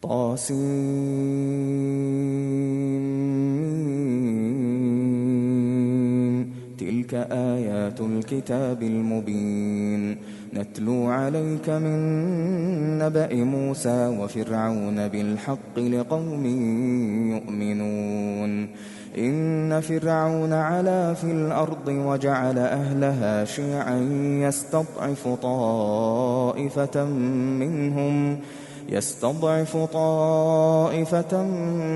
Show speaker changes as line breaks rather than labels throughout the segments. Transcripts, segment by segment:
طاسين. تلك آيات الكتاب المبين. نتلو عليك من نبأ موسى وفرعون بالحق لقوم يؤمنون. إن فرعون علا في الأرض وجعل أهلها شيعا يستضعف طائفة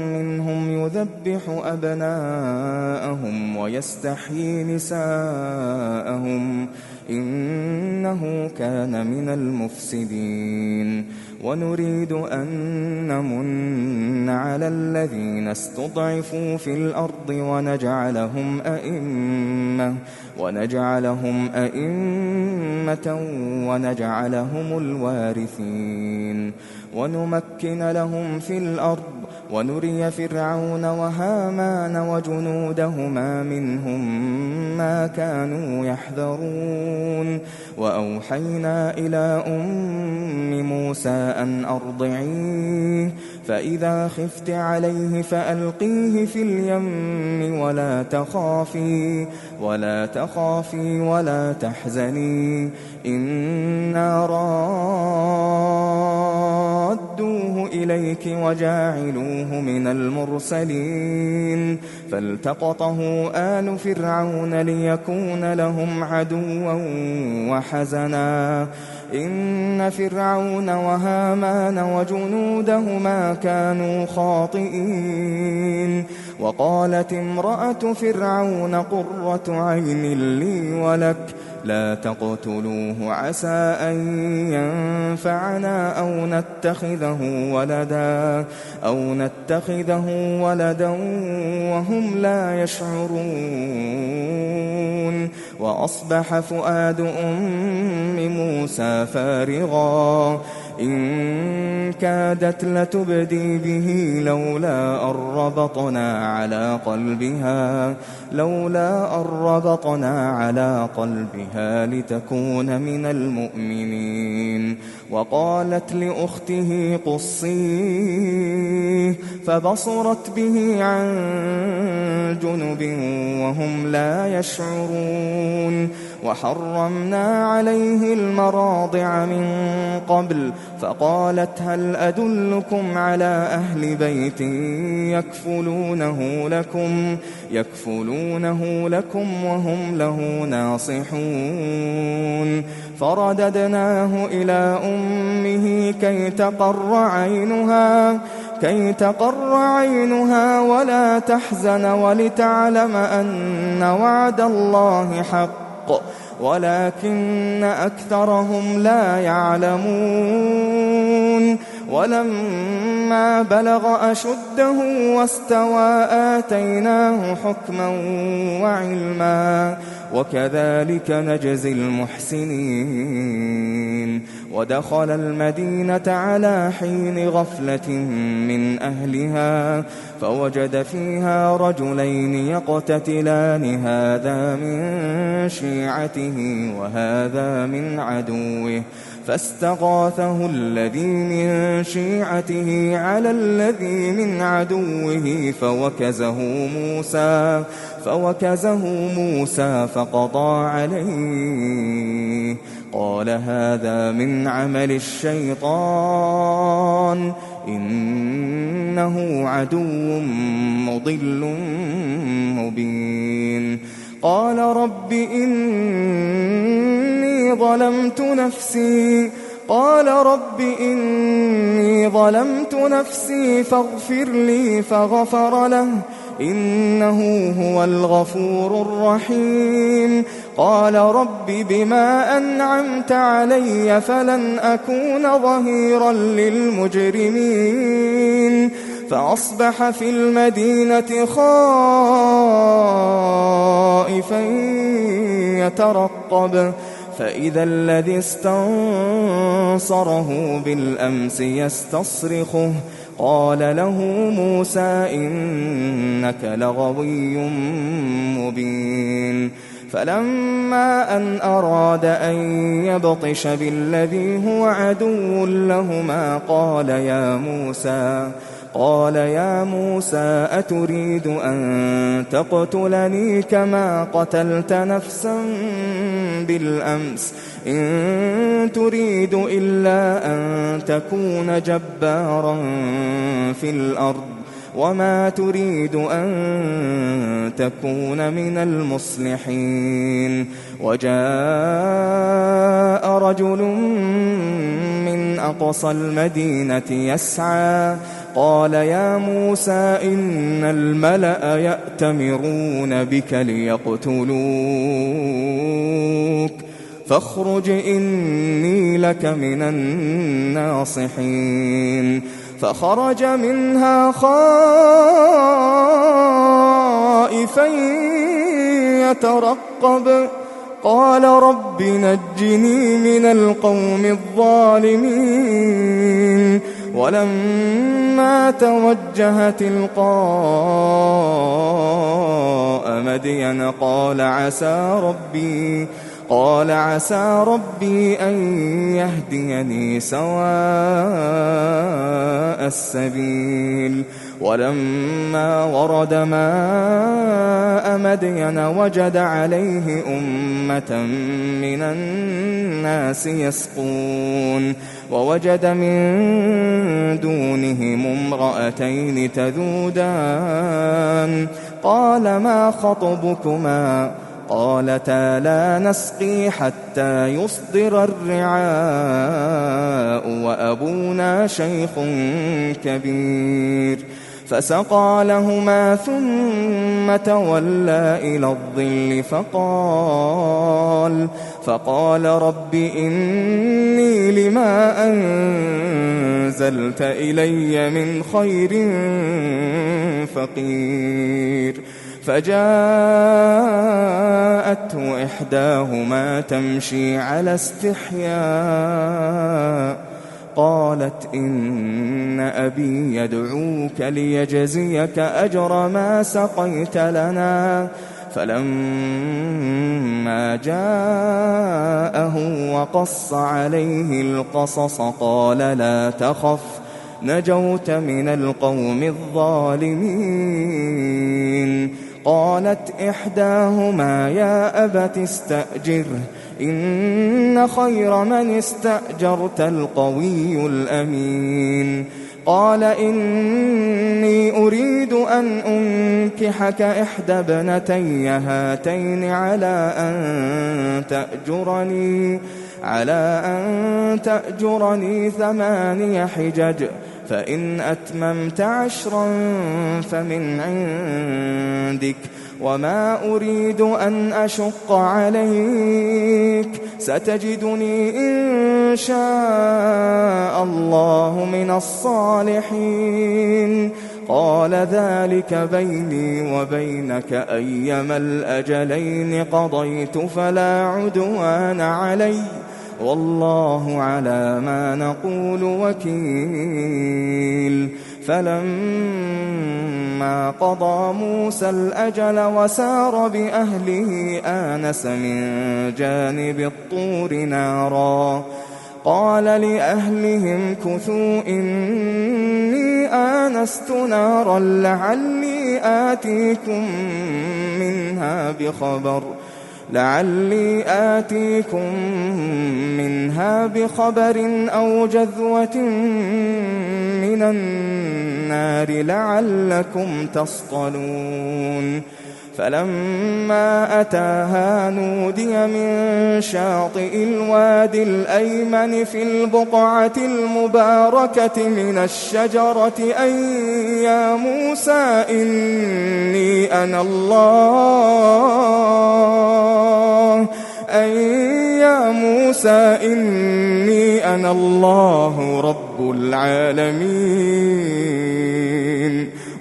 منهم يذبح أبناءهم ويستحيي نساءهم إنه كان من المفسدين. ونريد أن نمن على الذين استضعفوا في الأرض ونجعلهم أئمة ونجعلهم الوارثين. ونمكن لهم في الأرض ونري فرعون وهامان وجنودهما منهم ما كانوا يحذرون. وأوحينا إلى أم موسى أن أرضعيه فإذا خفت عليه فألقيه في اليم ولا تخافي ولا تحزني إنا رادوه إليك وجاعلوه من المرسلين. فالتقطه آل فرعون ليكون لهم عدوا وحزنا إن فرعون وهامان وجنودهما كانوا خاطئين. وقالت امرأة فرعون قرة عين لي ولك لا تقتلوه عسى أن ينفعنا أو نتخذه ولدا وهم لا يشعرون. وأصبح فؤاد أم موسى فارغا إن كادت لتبدي به لولا أن ربطنا على قلبها لتكون من المؤمنين. وقالت لأخته قصيه فبصرت به عن جنب وهم لا يشعرون. وحرمنا عليه المراضع من قبل فقالت هل أدلكم على أهل بيت يكفلونه لكم وهم له ناصحون. فرددناه إلى أمه كي تقر عينها ولا تحزن ولتعلم أن وعد الله حق ولكن أكثرهم لا يعلمون. ولما بلغ أشده واستوى آتيناه حكما وعلما وكذلك نجزي المحسنين. ودخل المدينة على حين غفلة من أهلها فوجد فيها رجلين يقتتلان هذا من شيعته وهذا من عدوه فاستغاثه الذي من شيعته على الذي من عدوه فوكزه موسى فقضى عليه. قال هذا من عمل الشيطان إنه عدو مضل مبين. قال رب إني ظلمت نفسي فاغفر لي فغفر له إنه هو الغفور الرحيم. قال رب بما أنعمت علي فلن أكون ظهيرا للمجرمين. فأصبح في المدينة خائفا يترقب فإذا الذي استنصره بالأمس يستصرخه قال له موسى إنك لغوي مبين. فلما أن أراد أن يبطش بالذي هو عدو لهما قال يا موسى أتريد أن تقتلني كما قتلت نفسا بالأمس إن تريد إلا أن تكون جبارا في الأرض وما تريد أن تكون من المصلحين. وجاء رجل من أقصى المدينة يسعى قال يا موسى إن الملأ يأتمرون بك ليقتلوك فاخرج إني لك من الناصحين. فخرج منها خائفا يترقب قال رب نجني من القوم الظالمين. ولما توجه تلقاء مدين قال عسى ربي أن يهديني سواء السبيل. ولما ورد ماء مدين وجد عليه أمة من الناس يسقون ووجد من دونهم امرأتين تذودان قال ما خطبكما قالتا لا نسقي حتى يصدر الرعاء وأبونا شيخ كبير. فسقى لهما ثم تولى إلى الظل فقال رب إني لما أنزلت إلي من خير فقير. فجاءته إحداهما تمشي على استحياء قالت إن أبي يدعوك ليجزيك أجر ما سقيت لنا. فلما جاءه وقص عليه القصص قال لا تخف نجوت من القوم الظالمين. قالت إحداهما يا أبت استأجره إن خير من استأجرت القوي الأمين. قال إني أريد أن أنكحك إحدى ابنتي هاتين على أن تأجرني 8 حجج فإن أتممت 10 فمن عندك وما أريد أن أشق عليك ستجدني إن شاء الله من الصالحين. قال ذلك بيني وبينك أيما الأجلين قضيت فلا عدوان علي والله على ما نقول وكيل. فلما قضى موسى الأجل وسار بأهله آنس من جانب الطور نارا قال لأهلهم كثوا إني آنست نارا لعلي آتيكم منها بخبر أو جذوة من النار لعلكم تصطلون. فلما أتاها نودي من شاطئ الوادي الأيمن في البقعة المباركة من الشجرة أن يا موسى إني أنا الله رب العالمين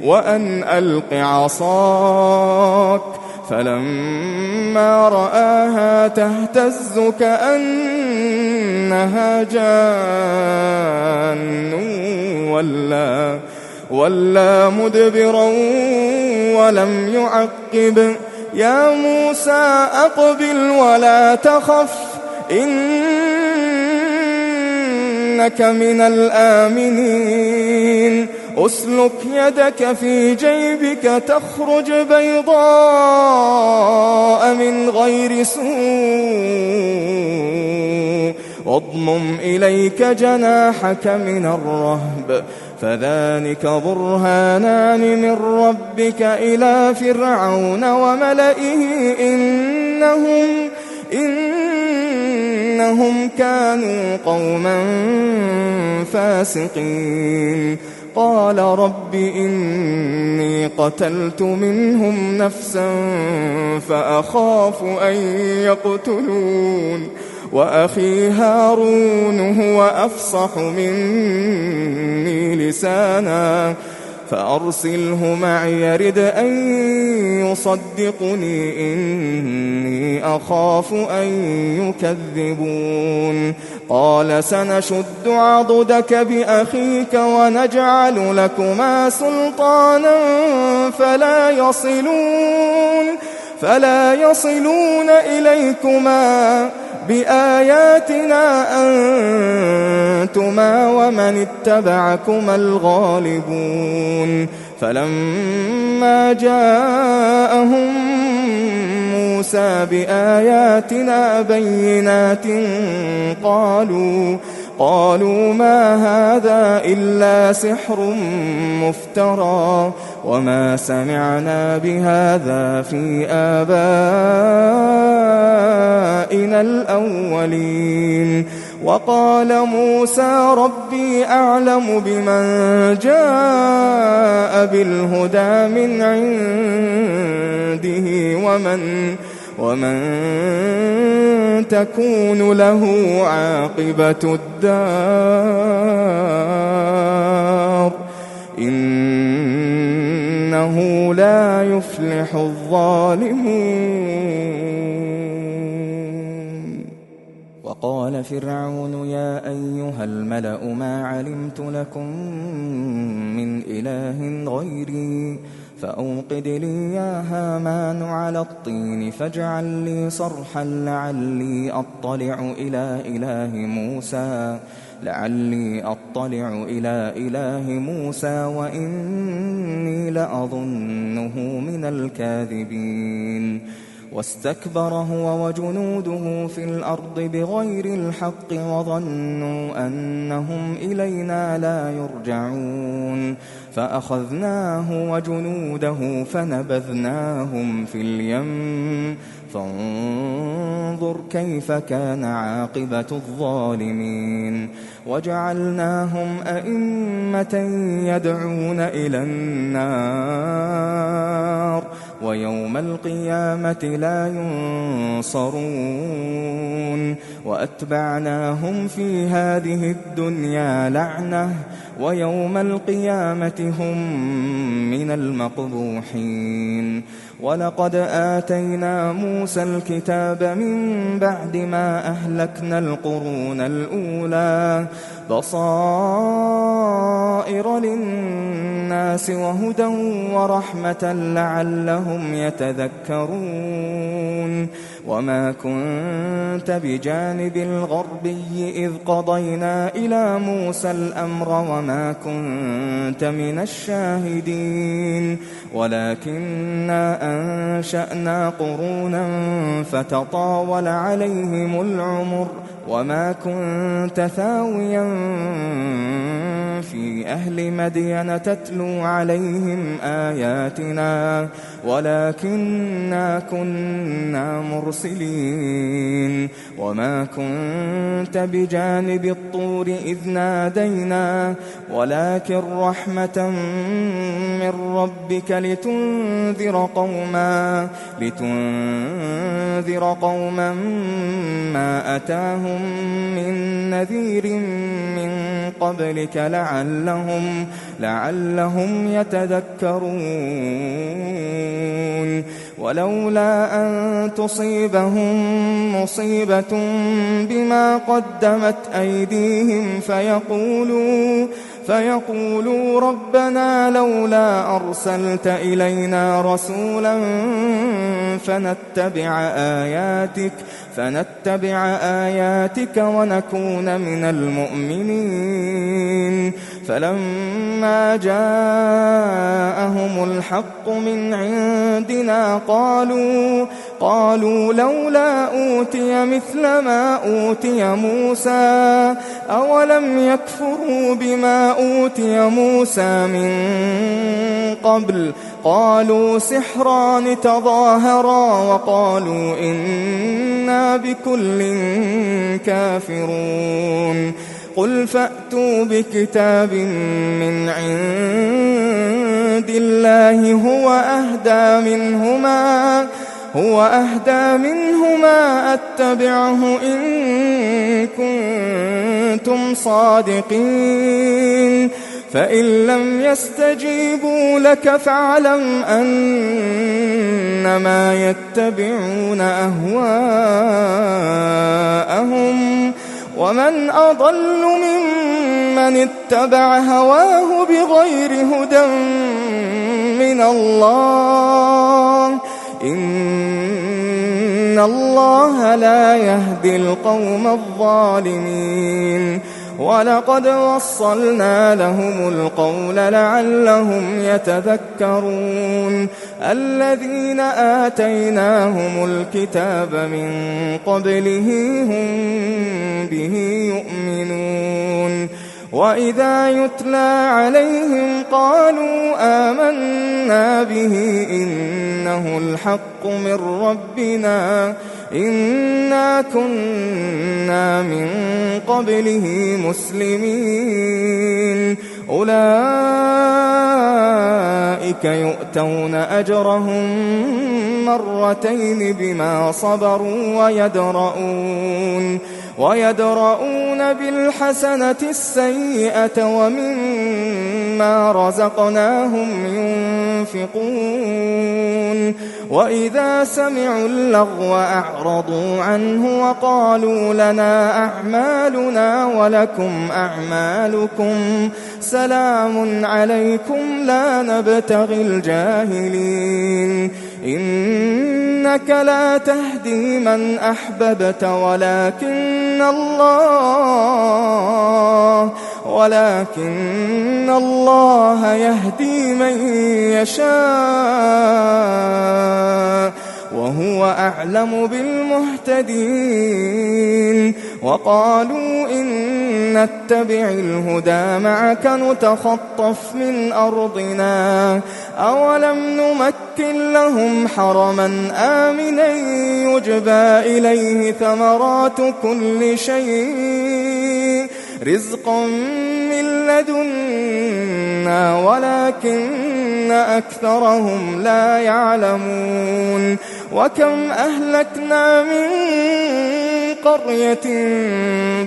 وأن ألق عصاك. فلما رآها تهتز كأنها جان ولا مدبرا ولم يعقب يا موسى أقبل ولا تخف إنك من الآمنين أسلك يدك في جيبك تخرج بيضاء من غير سوء واضمم إليك جناحك من الرهب فذلك برهانان من ربك إلى فرعون وملئه إنهم كانوا قوما فاسقين قال رب إني قتلت منهم نفسا فأخاف أن يقتلون وأخي هارون هو أفصح مني لسانا فأرسله معي يرد أن يصدقني إني أخاف أن يكذبون قال سنشد عضدك بأخيك ونجعل لكما سلطانا فلا يصلون إليكما بآياتنا أنتما ومن اتبعكما الغالبون فلما جاءهم موسى بآياتنا بينات قالوا ما هذا إلا سحر مفترى وما سمعنا بهذا في آبائنا الأولين وقال موسى ربي أعلم بمن جاء بالهدى من عنده ومن تكون له عاقبة الدار إنه لا يفلح الظالمون وقال فرعون يا أيها الملأ ما علمت لكم من إله غيري فأوقد لي يا هامان على الطين فاجعل لي صرحا لعلي أطلع إلى إله موسى وإني لأظنه من الكاذبين واستكبر هو وجنوده في الأرض بغير الحق وظنوا أنهم إلينا لا يرجعون فأخذناه وجنوده فنبذناهم في اليم فانظر كيف كان عاقبة الظالمين وجعلناهم أئمة يدعون إلى النار ويوم القيامة لا ينصرون وأتبعناهم في هذه الدنيا لعنة ويوم القيامة هم من المقبوحين ولقد آتينا موسى الكتاب من بعد ما أهلكنا القرون الأولى بصائر للناس وهدى ورحمة لعلهم يتذكرون وما كنت بجانب الغربي إذ قضينا إلى موسى الأمر وما كنت من الشاهدين ولكننا أنشأنا قرونا فتطاول عليهم العمر وما كنت ثاويا في أهل مدين تتلو عليهم آياتنا ولكننا كنا مرسلين وما كنت بجانب الطور إذ نادينا ولكن رحمة من ربك لتنذر قوما ما أتاهم من نذير من قبلك لعلهم يتذكرون ولولا أن تصيبهم مصيبة بما قدمت أيديهم فيقولوا ربنا لولا أرسلت إلينا رسولا فنتبع آياتك ونكون من المؤمنين. فلما جاءهم الحق من عندنا قالوا لولا أوتي مثل ما أوتي موسى أولم يكفروا بما أوتي موسى من قبل قالوا سحران تظاهرا وقالوا إنا بكل كافرون. قل فأتوا بكتاب من عند الله هو أهدى منهما أتبعه إن كنتم صادقين. فإن لم يستجيبوا لك فاعلم أنما يتبعون أهواءهم ومن أضل ممن اتبع هواه بغير هدى من الله إن الله لا يهدي القوم الظالمين. ولقد وصلنا لهم القول لعلهم يتذكرون. الذين آتيناهم الكتاب من قبله هم به يؤمنون. وإذا يتلى عليهم قالوا آمنا به إنه الحق من ربنا إنا كنا من قبله مسلمين. أولئك يؤتون أجرهم مرتين بما صبروا ويدرؤون بالحسنة السيئة ومما رزقناهم ينفقون. وإذا سمعوا اللغو أعرضوا عنه وقالوا لنا أعمالنا ولكم أعمالكم سلام عليكم لا نبتغي الجاهلين. إنك لا تهدي من أحببت ولكن الله يهدي من يشاء وهو أعلم بالمهتدين. وقالوا إن نتبع الهدى معك نتخطف من أرضنا أولم نمكن لهم حرما آمنا يجبى إليه ثمرات كل شيء رزقا من لدنا ولكن أكثرهم لا يعلمون. وكم أهلكنا من قرية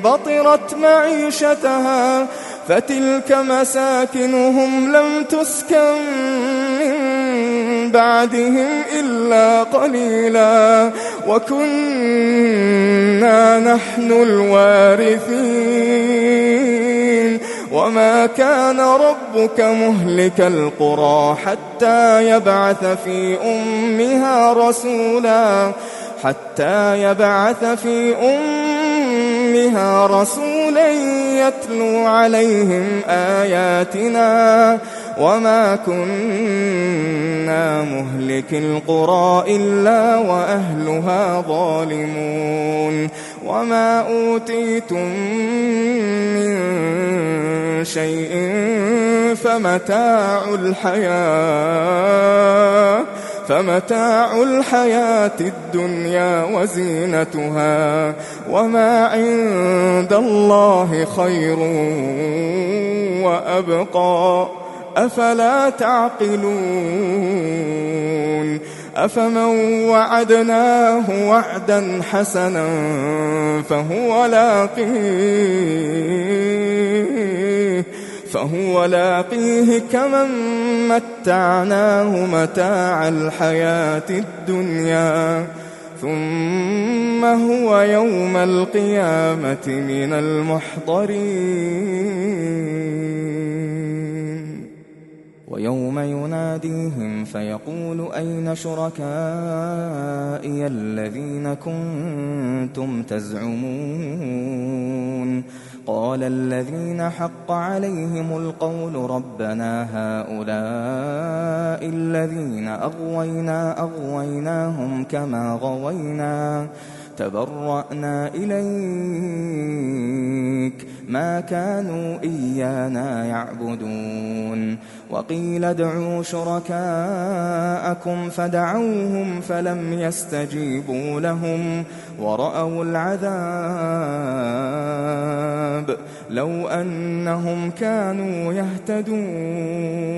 بطرت معيشتها فتلك مساكنهم لم تسكن من بعدهم إلا قليلا وكنا نحن الوارثين. وما كان ربك مهلك القرى حتى يبعث في أمها رسولا يتلو عليهم آياتنا وما كنا مهلك القرى إلا وأهلها ظالمون. وما أوتيتم من شيء فمتاع الحياة الدنيا وزينتها وما عند الله خير وأبقى أفلا تعقلون. أفمن وعدناه وعدا حسنا فهو لاقيه كمن متعناه متاع الحياة الدنيا ثم هو يوم القيامة من المحضرين. ويوم يناديهم فيقول أين شركائي الذين كنتم تزعمون قال الذين حق عليهم القول ربنا هؤلاء الذين أغويناهم كما غوينا تبرأنا إليك ما كانوا إيانا يعبدون وقيل ادعوا شركاءكم فدعوهم فلم يستجيبوا لهم ورأوا العذاب لو أنهم كانوا يهتدون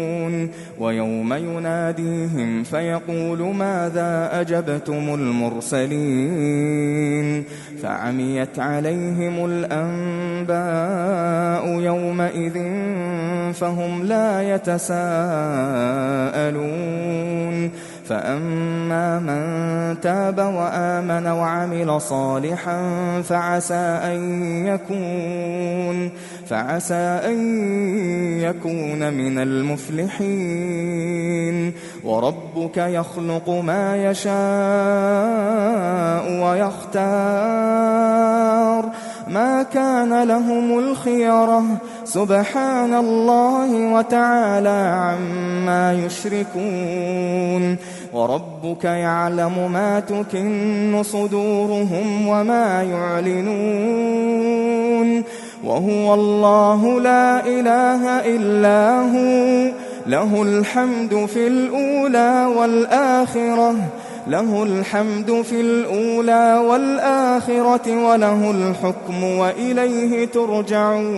ويوم يناديهم فيقول ماذا أجبتم المرسلين فعميت عليهم الأنباء يومئذ فهم لا يتساءلون فأما من تاب وآمن وعمل صالحا فعسى أن يكون من المفلحين وربك يخلق ما يشاء ويختار ما كان لهم الخيرة سبحان الله وتعالى عما يشركون وربك يعلم ما تكن صدورهم وما يعلنون وهو الله لا إله إلا هو له الحمد في الأولى والآخرة وله الحكم وإليه ترجعون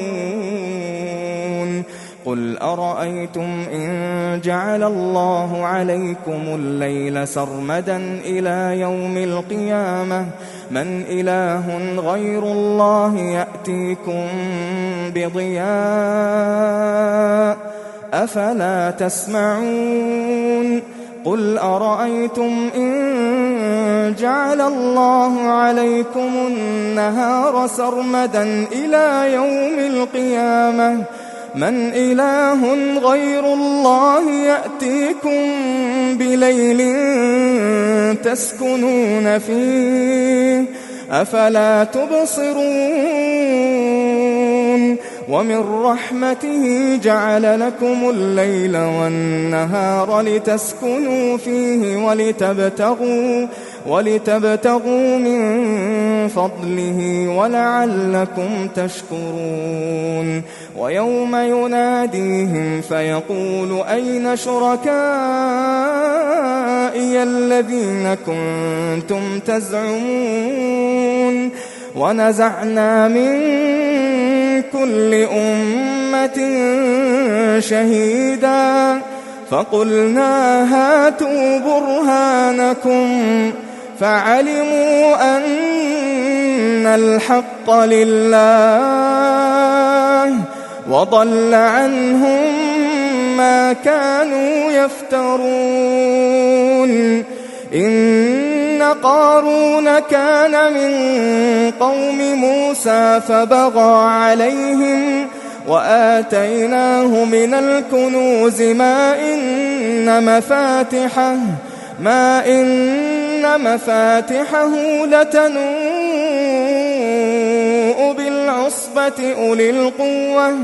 قل أرأيتم إن جعل الله عليكم الليل سرمدا إلى يوم القيامة من إله غير الله يأتيكم بضياء أفلا تسمعون قل أرأيتم إن جعل الله عليكم النهار سرمدا إلى يوم القيامة من إله غير الله يأتيكم بليل تسكنون فيه أفلا تبصرون ومن رحمته جعل لكم الليل والنهار لتسكنوا فيه ولتبتغوا من فضله ولعلكم تشكرون ويوم يناديهم فيقول أين شركائي الذين كنتم تزعمون ونزعنا من كل أمة شهيدا فقلنا هاتوا برهانكم فعلموا أن الحق لله وضل عنهم ما كانوا يفترون إن قارون كان من قوم موسى فبغى عليهم وآتيناه من الكنوز ما إن مفاتحه لتنوء بالعصبة أولي القوة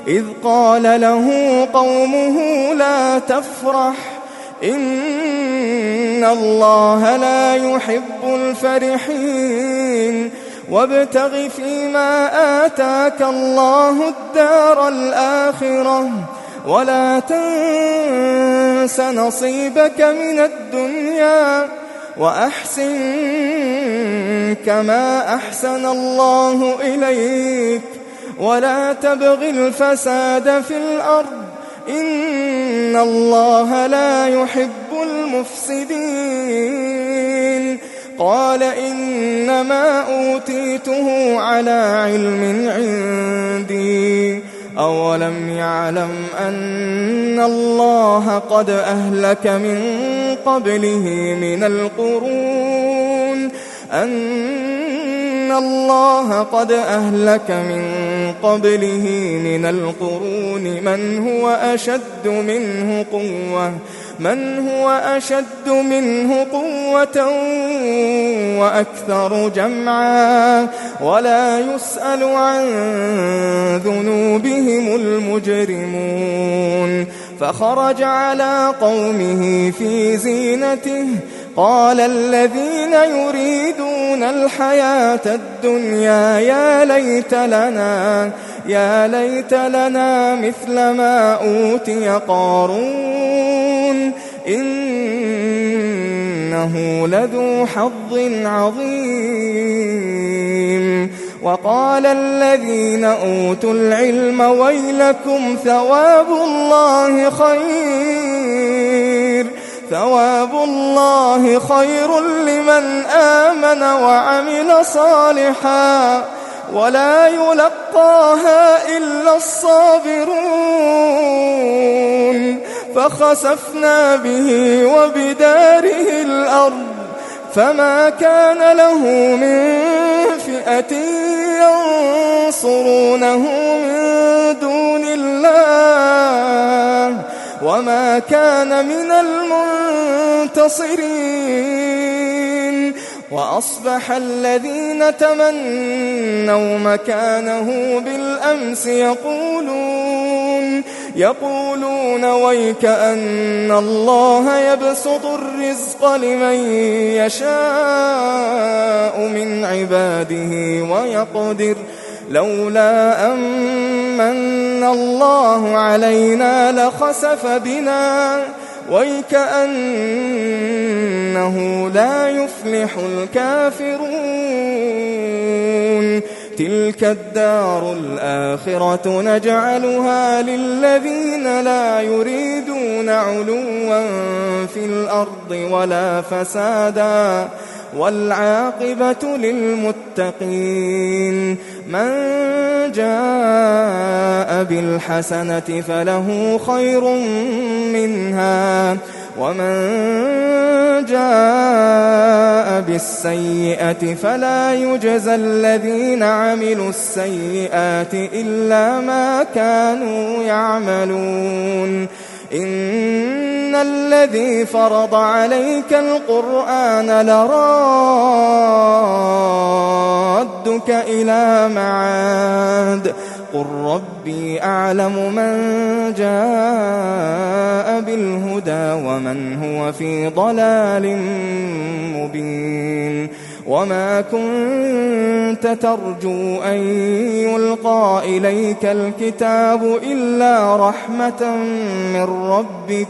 إذ قال له قومه لا تفرح إن الله لا يحب الفرحين وابتغ فيما آتاك الله الدار الآخرة ولا تنس نصيبك من الدنيا وأحسن كما أحسن الله إليك ولا تبغ الفساد في الأرض إن الله لا يحب المفسدين قال إنما أوتيته على علم عندي أولم يعلم أن الله قد أهلك من قبله من القرون قبله من القرون من هو أشد منه قوة وأكثر جمعا ولا يسأل عن ذنوبهم المجرمون. فخرج على قومه في زينته قال الذين يريدون الحياة الدنيا يا ليت لنا مثل ما أوتي قارون إنه لذو حظ عظيم. وقال الذين أوتوا العلم ويلكم ثواب الله خير لمن آمن وعمل صالحا ولا يلقاها إلا الصابرون. فخسفنا به وبداره الأرض فما كان له من فئة ينصرونه من دون الله وما كان من المنتصرين. وأصبح الذين تمنوا مكانه بالأمس يقولون ويك أن الله يبسط الرزق لمن يشاء من عباده ويقدر لولا أمن الله علينا لخسف بنا ويكأنه لا يفلح الكافرون. تلك الدار الآخرة نجعلها للذين لا يريدون علوا في الأرض ولا فسادا والعاقبة للمتقين. من جاء بالحسنة فله خير منها ومن جاء بالسيئة فلا يجزى الذين عملوا السيئات إلا ما كانوا يعملون. إن الذي فرض عليك القرآن لرادك إلى معاد قل ربي أعلم من جاء بالهدى ومن هو في ضلال مبين. وما كنت ترجو أن يلقى إليك الكتاب إلا رحمة من ربك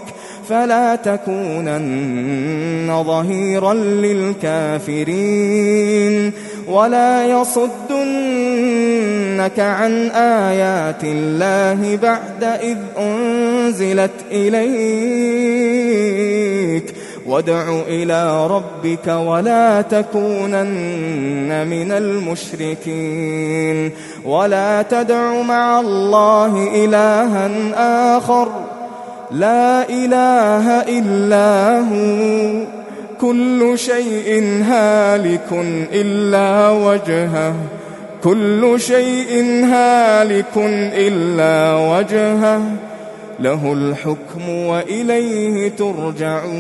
فلا تكونن ظهيرا للكافرين. ولا يصدنك عن آيات الله بعد إذ أنزلت إليك وادع إلى ربك ولا تكونن من المشركين. ولا تدع مع الله إلها آخر لا إله إلا هو كل شيء هالك إلا وجهه له الحكم وإليه ترجعون.